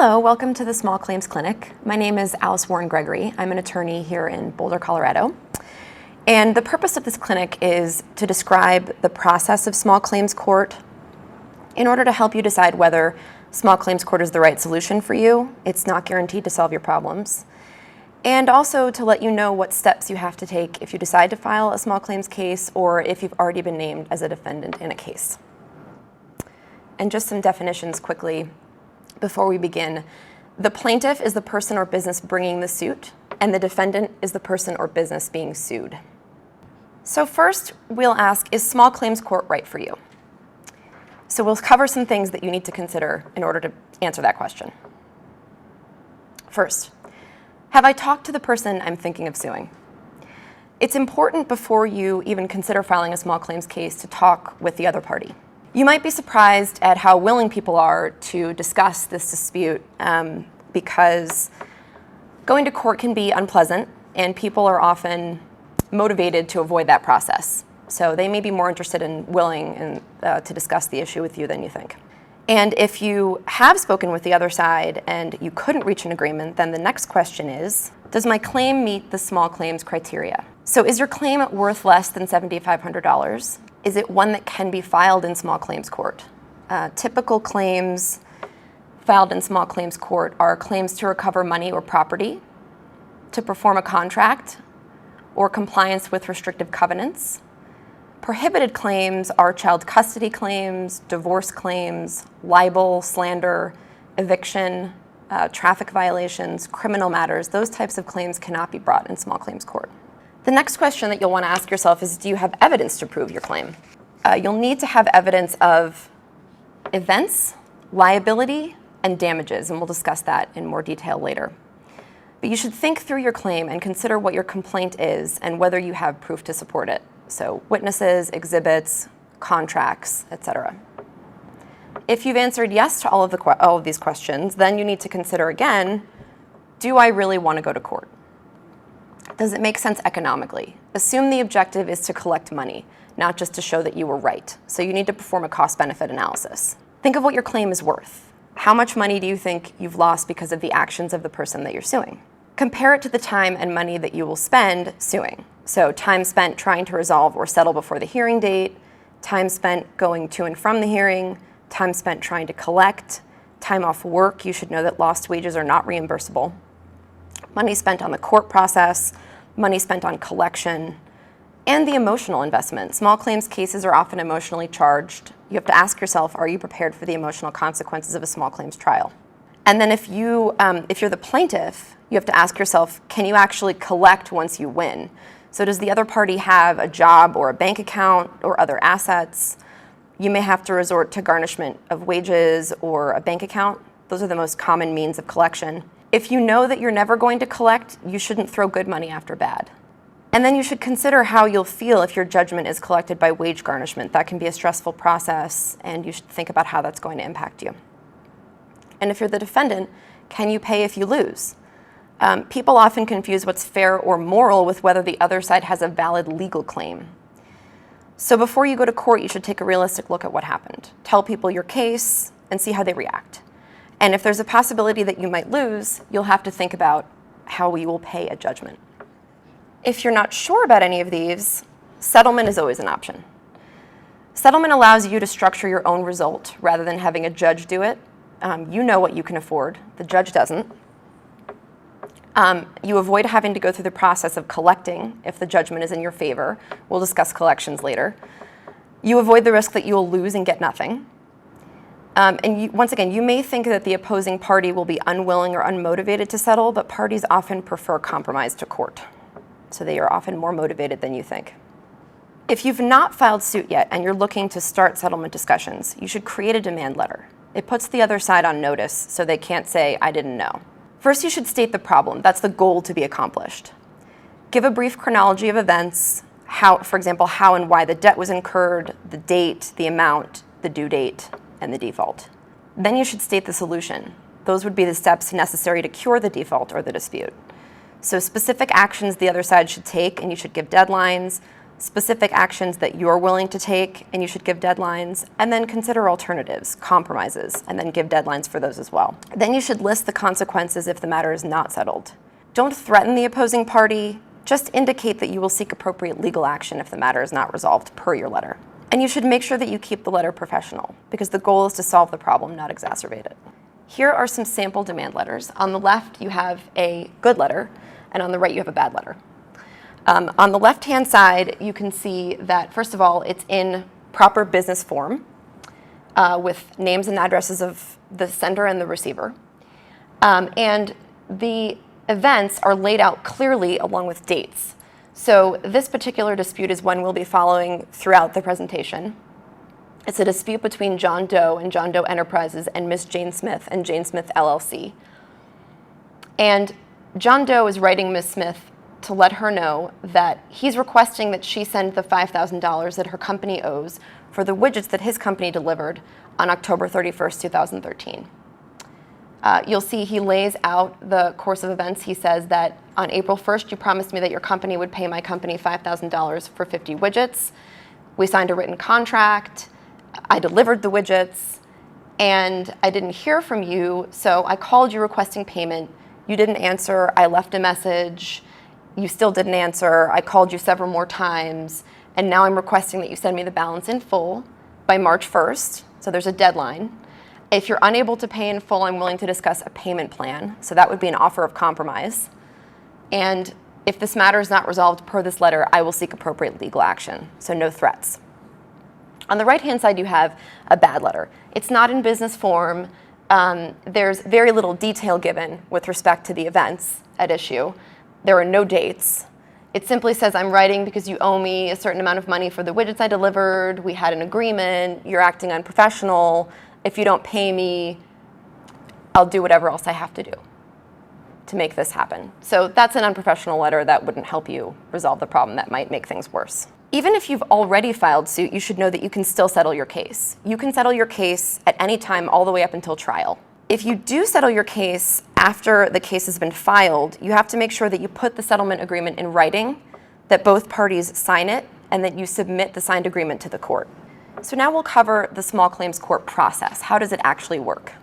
Hello, welcome to the Small Claims Clinic. My name is Alice Warren Gregory. I'm an attorney here in Boulder, Colorado. And the purpose of this clinic is to describe the process of small claims court in order to help you decide whether small claims court is the right solution for you. It's not guaranteed to solve your problems. And also to let you know what steps you have to take if you decide to file a small claims case or if you've already been named as a defendant in a case. And just some definitions quickly before we begin. The plaintiff is the person or business bringing the suit, and the defendant is the person or business being sued. So first, we'll ask, is small claims court right for you? So we'll cover some things that you need to consider in order to answer that question. First, have I talked to the person I'm thinking of suing? It's important before you even consider filing a small claims case to talk with the other party. You might be surprised at how willing people are to discuss this dispute because going to court can be unpleasant and people are often motivated to avoid that process. So they may be more interested and willing to discuss the issue with you than you think. And if you have spoken with the other side and you couldn't reach an agreement, then the next question is, does my claim meet the small claims criteria? So is your claim worth less than $7,500? Is it one that can be filed in small claims court? Typical claims filed in small claims court are claims to recover money or property, to perform a contract, or compliance with restrictive covenants. Prohibited claims are child custody claims, divorce claims, libel, slander, eviction, traffic violations, criminal matters. Those types of claims cannot be brought in small claims court. The next question that you'll want to ask yourself is, do you have evidence to prove your claim? You'll need to have evidence of events, liability, and damages, and we'll discuss that in more detail later. But you should think through your claim and consider what your complaint is and whether you have proof to support it. So witnesses, exhibits, contracts, etc. If you've answered yes to all of these questions, then you need to consider again, do I really want to go to court? Does it make sense economically? Assume the objective is to collect money, not just to show that you were right. So you need to perform a cost-benefit analysis. Think of what your claim is worth. How much money do you think you've lost because of the actions of the person that you're suing? Compare it to the time and money that you will spend suing. So time spent trying to resolve or settle before the hearing date, time spent going to and from the hearing, time spent trying to collect, time off work. You should know that lost wages are not reimbursable. Money spent on the court process, money spent on collection, and the emotional investment. Small claims cases are often emotionally charged. You have to ask yourself, are you prepared for the emotional consequences of a small claims trial? And then if you're the plaintiff, you have to ask yourself, can you actually collect once you win? So does the other party have a job or a bank account or other assets? You may have to resort to garnishment of wages or a bank account. Those are the most common means of collection. If you know that you're never going to collect, you shouldn't throw good money after bad. And then you should consider how you'll feel if your judgment is collected by wage garnishment. That can be a stressful process, and you should think about how that's going to impact you. And if you're the defendant, can you pay if you lose? People often confuse what's fair or moral with whether the other side has a valid legal claim. So before you go to court, you should take a realistic look at what happened. Tell people your case and see how they react. And if there's a possibility that you might lose, you'll have to think about how you will pay a judgment. If you're not sure about any of these, settlement is always an option. Settlement allows you to structure your own result rather than having a judge do it. You know what you can afford. The judge doesn't. You avoid having to go through the process of collecting if the judgment is in your favor. We'll discuss collections later. You avoid the risk that you will lose and get nothing. Once again, you may think that the opposing party will be unwilling or unmotivated to settle, but parties often prefer compromise to court. So they are often more motivated than you think. If you've not filed suit yet and you're looking to start settlement discussions, you should create a demand letter. It puts the other side on notice so they can't say, I didn't know. First, you should state the problem. That's the goal to be accomplished. Give a brief chronology of events, for example, how and why the debt was incurred, the date, the amount, the due date, and the default. Then you should state the solution. Those would be the steps necessary to cure the default or the dispute. So specific actions the other side should take, and you should give deadlines, specific actions that you're willing to take, and you should give deadlines, and then consider alternatives, compromises, and then give deadlines for those as well. Then you should list the consequences if the matter is not settled. Don't threaten the opposing party, just indicate that you will seek appropriate legal action if the matter is not resolved per your letter. And you should make sure that you keep the letter professional, because the goal is to solve the problem, not exacerbate it. Here are some sample demand letters. On the left, you have a good letter, and on the right, you have a bad letter. On the left-hand side, you can see that, first of all, it's in proper business form with names and addresses of the sender and the receiver. And the events are laid out clearly along with dates. So this particular dispute is one we'll be following throughout the presentation. It's a dispute between John Doe and John Doe Enterprises and Ms. Jane Smith and Jane Smith LLC. And John Doe is writing Ms. Smith to let her know that he's requesting that she send the $5,000 that her company owes for the widgets that his company delivered on October 31st, 2013. You'll see he lays out the course of events. He says that on April 1st, you promised me that your company would pay my company $5,000 for 50 widgets. We signed a written contract. I delivered the widgets, and I didn't hear from you, so I called you requesting payment. You didn't answer. I left a message. You still didn't answer. I called you several more times, and now I'm requesting that you send me the balance in full by March 1st, so there's a deadline. If you're unable to pay in full, I'm willing to discuss a payment plan, so that would be an offer of compromise. And if this matter is not resolved per this letter, I will seek appropriate legal action, so no threats. On the right-hand side, you have a bad letter. It's not in business form. There's very little detail given with respect to the events at issue. There are no dates. It simply says, I'm writing because you owe me a certain amount of money for the widgets I delivered. We had an agreement. You're acting unprofessional. If you don't pay me, I'll do whatever else I have to do to make this happen. So that's an unprofessional letter that wouldn't help you resolve the problem. That might make things worse. Even if you've already filed suit, you should know that you can still settle your case. You can settle your case at any time all the way up until trial. If you do settle your case after the case has been filed, you have to make sure that you put the settlement agreement in writing, that both parties sign it, and that you submit the signed agreement to the court. So now we'll cover the small claims court process. How does it actually work?